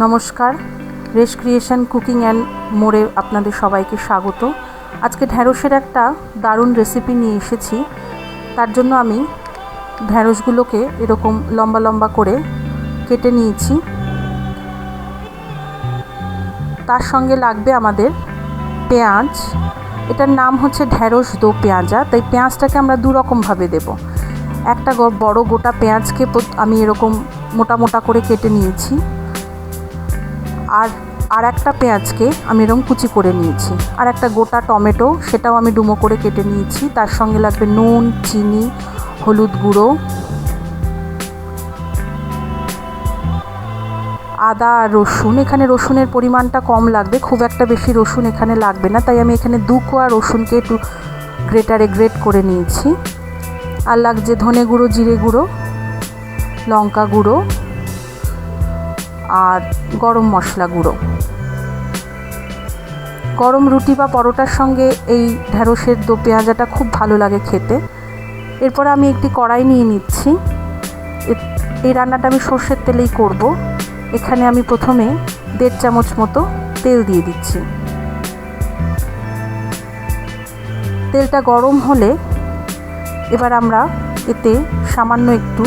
নমস্কার, রেশ creation cooking and মোড়ে আপনাদের সবাইকে স্বাগত। আজকে ঢ্যাঁড়সের একটা দারুণ রেসিপি নিয়ে এসেছি। তার জন্য আমি ঢ্যাঁড়সগুলোকে এরকম লম্বা লম্বা করে কেটে নিয়েছি। তার সঙ্গে লাগবে আমাদের পেঁয়াজ। এটার নাম হচ্ছে ঢ্যাঁড়স দো পেঁয়াজা, তাই পেঁয়াজটাকে আমরা দু রকমভাবে দেব। একটা বড় গোটা পেঁয়াজকে আমি এরকম মোটা মোটা করে কেটে নিয়েছি, আর একটা পেঁয়াজকে আমি এরকম কুচি করে নিয়েছি, আর একটা গোটা টমেটো সেটাও আমি ডুমো করে কেটে নিয়েছি। তার সঙ্গে লাগবে নুন, চিনি, হলুদ গুঁড়ো, আদা আর রসুন। এখানে রসুনের পরিমাণটা কম লাগবে, খুব একটা বেশি রসুন এখানে লাগবে না, তাই আমি এখানে 2 কোয়া রসুনকে একটু গ্রেটারে গ্রেট করে নিয়েছি। আর লাগছে ধনে গুঁড়ো, জিরে গুঁড়ো, লঙ্কা গুঁড়ো আর গরম মশলা গুঁড়ো। গরম রুটি বা পরোটার সঙ্গে এই ঢ্যাঁড়সের দো পেঁয়াজাটা খুব ভালো লাগে খেতে। এরপর আমি একটি কড়াই নিয়ে নিচ্ছি। এই রান্নাটা আমি সর্ষের তেলেই করব। এখানে আমি প্রথমে 1.5 চামচ মতো তেল দিয়ে দিচ্ছি। তেলটা গরম হলে এবার আমরা এতে সামান্য একটু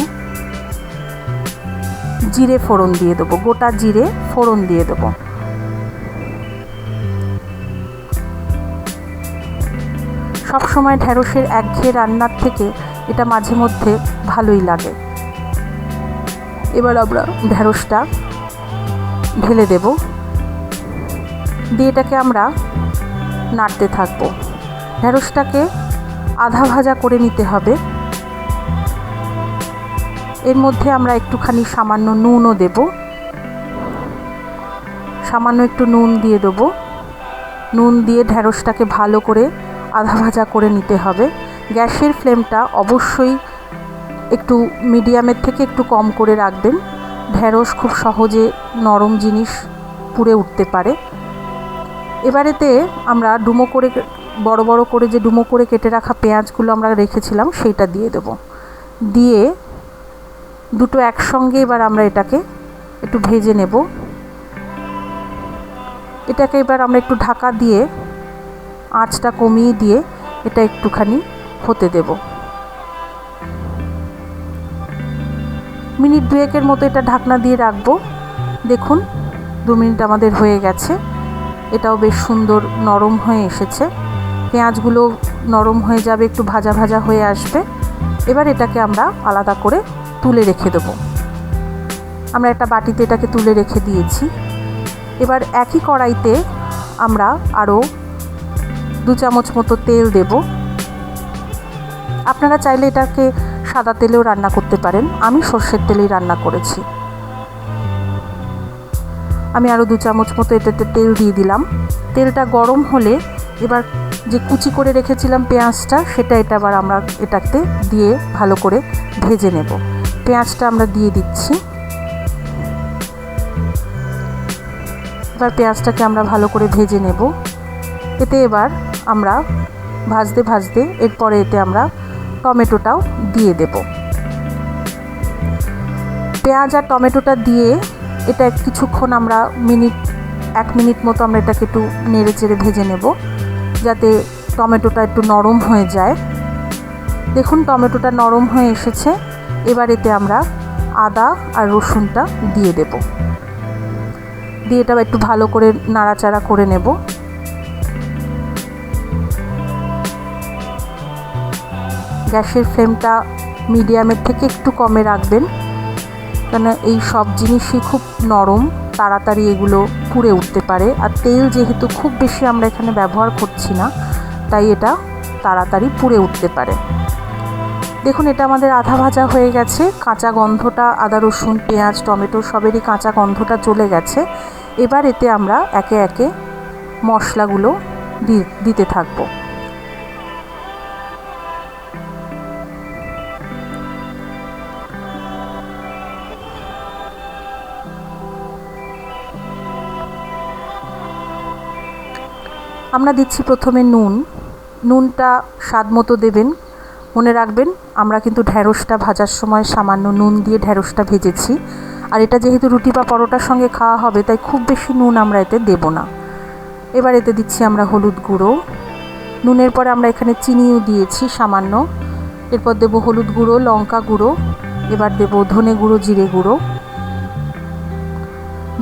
জিরে ফোড়ন দিয়ে দেবো, গোটা জিরে ফোড়ন দিয়ে দেবো। সবসময় ঢ্যাঁড়সের একঘেয়ে রান্নার থেকে এটা মাঝে মধ্যে ভালোই লাগে। এবার আমরা ঢ্যাঁড়সটা ঢেলে দেব, দিয়ে এটাকে আমরা নাড়তে থাকবো। ঢ্যাঁড়সটাকে আধা ভাজা করে নিতে হবে। এর মধ্যে আমরা একটুখানি সামান্য নুনও দেব, সামান্য একটু নুন দিয়ে দেবো। নুন দিয়ে ঢ্যাঁড়সটাকে ভালো করে আধা ভাজা করে নিতে হবে। গ্যাসের ফ্লেমটা অবশ্যই একটু মিডিয়ামের থেকে একটু কম করে রাখবেন। ঢ্যাঁড়স খুব সহজে নরম জিনিস পুড়ে উঠতে পারে। এবারেতে আমরা ডুমো করে বড় বড় করে যে ডুমো করে কেটে রাখা পেঁয়াজগুলো আমরা রেখেছিলাম সেইটা দিয়ে দেব। দিয়ে দুটো একসঙ্গে এবার আমরা এটাকে একটু ভেজে নেব। এটাকে এবার আমরা একটু ঢাকা দিয়ে আঁচটা কমিয়ে দিয়ে এটা একটুখানি হতে দেব। মিনিট 2 মতো এটা ঢাকনা দিয়ে রাখবো। দেখুন 2 মিনিট আমাদের হয়ে গেছে। এটাও বেশ সুন্দর নরম হয়ে এসেছে। পেঁয়াজগুলো নরম হয়ে যাবে, একটু ভাজা ভাজা হয়ে আসবে। এবার এটাকে আমরা আলাদা করে তুলে রেখে দেবো। আমরা একটা বাটিতে এটাকে তুলে রেখে দিয়েছি। এবার একই কড়াইতে আমরা আরও 2 চামচ মতো তেল দেব। আপনারা চাইলে এটাকে সাদা তেলেও রান্না করতে পারেন, আমি সর্ষের তেলেই রান্না করেছি। আমি আরও 2 চামচ মতো এটাতে তেল দিয়ে দিলাম। তেলটা গরম হলে এবার যে কুচি করে রেখেছিলাম পেঁয়াজটা, সেটা আবার আমরা এটাতে দিয়ে ভালো করে ভেজে নেব। পেঁয়াজটা আমরা দিয়ে দিচ্ছি। এবার পেঁয়াজটাকে আমরা ভালো করে ভেজে নেব। এতে এবার আমরা ভাজতে ভাজতে এরপরে এতে আমরা টমেটোটাও দিয়ে দেব। পেঁয়াজ আর টমেটোটা দিয়ে এটা কিছুক্ষণ আমরা 1 মিনিট মতো আমরা এটাকে একটু নেড়ে চেড়ে ভেজে নেব, যাতে টমেটোটা একটু নরম হয়ে যায়। দেখুন টমেটোটা নরম হয়ে এসেছে। এবার এতে আমরা আদা আর রসুনটা দিয়ে দেব। দিয়ে এটা একটু ভালো করে নাড়াচাড়া করে নেব। গ্যাসের ফ্লেমটা মিডিয়ামের থেকে একটু কমে রাখবেন, কেন এই সব জিনিসই খুব নরম, তাড়াতাড়ি এগুলো পুড়ে উঠতে পারে। আর তেল যেহেতু খুব বেশি আমরা এখানে ব্যবহার করছি না, তাই এটা তাড়াতাড়ি পুড়ে উঠতে পারে। দেখুন এটা আমাদের আধা ভাজা হয়ে গেছে। কাঁচা গন্ধটা, আদা রসুন পেঁয়াজ টমেটো সবেরই কাঁচা গন্ধটা চলে গেছে। এবার এতে আমরা একে একে মশলাগুলো দিতে থাকবো। আমরা দিচ্ছি প্রথমে নুনটা স্বাদ মতো দেবেন। মনে রাখবেন আমরা কিন্তু ঢ্যাঁড়সটা ভাজার সময় সামান্য নুন দিয়ে ঢ্যাঁড়সটা ভেজেছি। আর এটা যেহেতু রুটি বা পরোটার সঙ্গে খাওয়া হবে, তাই খুব বেশি নুন আমরা এতে দেব না। এবার এতে দিচ্ছি আমরা হলুদ গুঁড়ো। নুনের পরে আমরা এখানে চিনিও দিয়েছি সামান্য। এরপর দেব হলুদ গুঁড়ো, লঙ্কা গুঁড়ো, এবার দেব ধনে গুঁড়ো, জিরে গুঁড়ো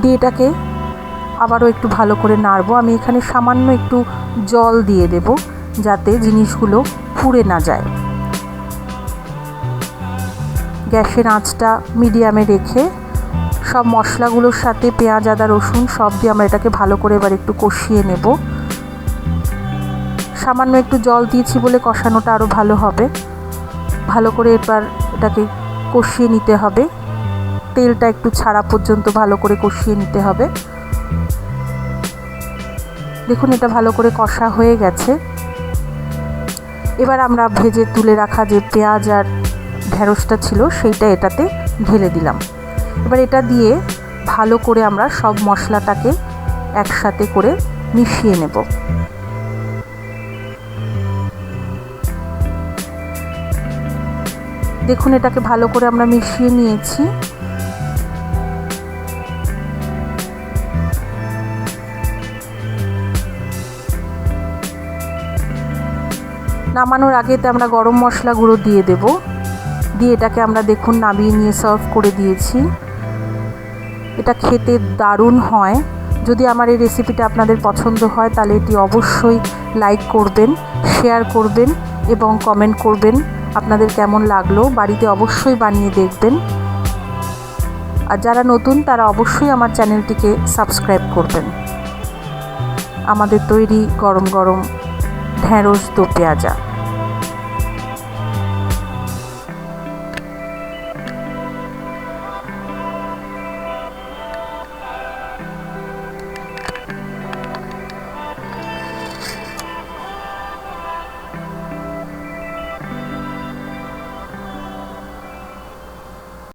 দিয়ে এটাকে আবারও একটু ভালো করে নাড়বো। আমি এখানে সামান্য একটু জল দিয়ে দেব যাতে জিনিসগুলো পুড়ে না যায়। গ্যাসের আঁচটা মিডিয়ামে রেখে সব মশলাগুলোর সাথে পেঁয়াজ, আদা, রসুন সব দিয়ে আমরা এটাকে ভালো করে এবার একটু কষিয়ে নেব। সামান্য একটু জল দিয়েছি বলে কষানোটা আরও ভালো হবে। ভালো করে এবার এটাকে কষিয়ে নিতে হবে, তেলটা একটু ছাড়া পর্যন্ত ভালো করে কষিয়ে নিতে হবে। দেখুন এটা ভালো করে কষা হয়ে গেছে। এবার আমরা ভেজে তুলে রাখা যে পেঁয়াজ আর ঢেঁড়সটা ছিল সেইটা এটাতে ঢেলে দিলাম। এবার এটা দিয়ে ভালো করে আমরা সব মশলাটাকে একসাথে করে মিশিয়ে নেব। দেখুন এটাকে ভালো করে আমরা মিশিয়ে নিয়েছি। নামানোর আগেতে আমরা গরম মশলা গুঁড়ো দিয়ে দেব। দিয়ে এটাকে আমরা দেখুন নামিয়ে নিয়ে সার্ভ করে দিয়েছি। এটা খেতে দারুণ হয়। যদি আমার এই রেসিপিটা আপনাদের পছন্দ হয় তাহলে এটি অবশ্যই লাইক করবেন, শেয়ার করবেন এবং কমেন্ট করবেন আপনাদের কেমন লাগলো। বাড়িতে অবশ্যই বানিয়ে দেখবেন। আর যারা নতুন তারা অবশ্যই আমার চ্যানেলটিকে সাবস্ক্রাইব করবেন। আমাদের তৈরি গরম গরম ঢেঁড়স দো পেঁয়াজা।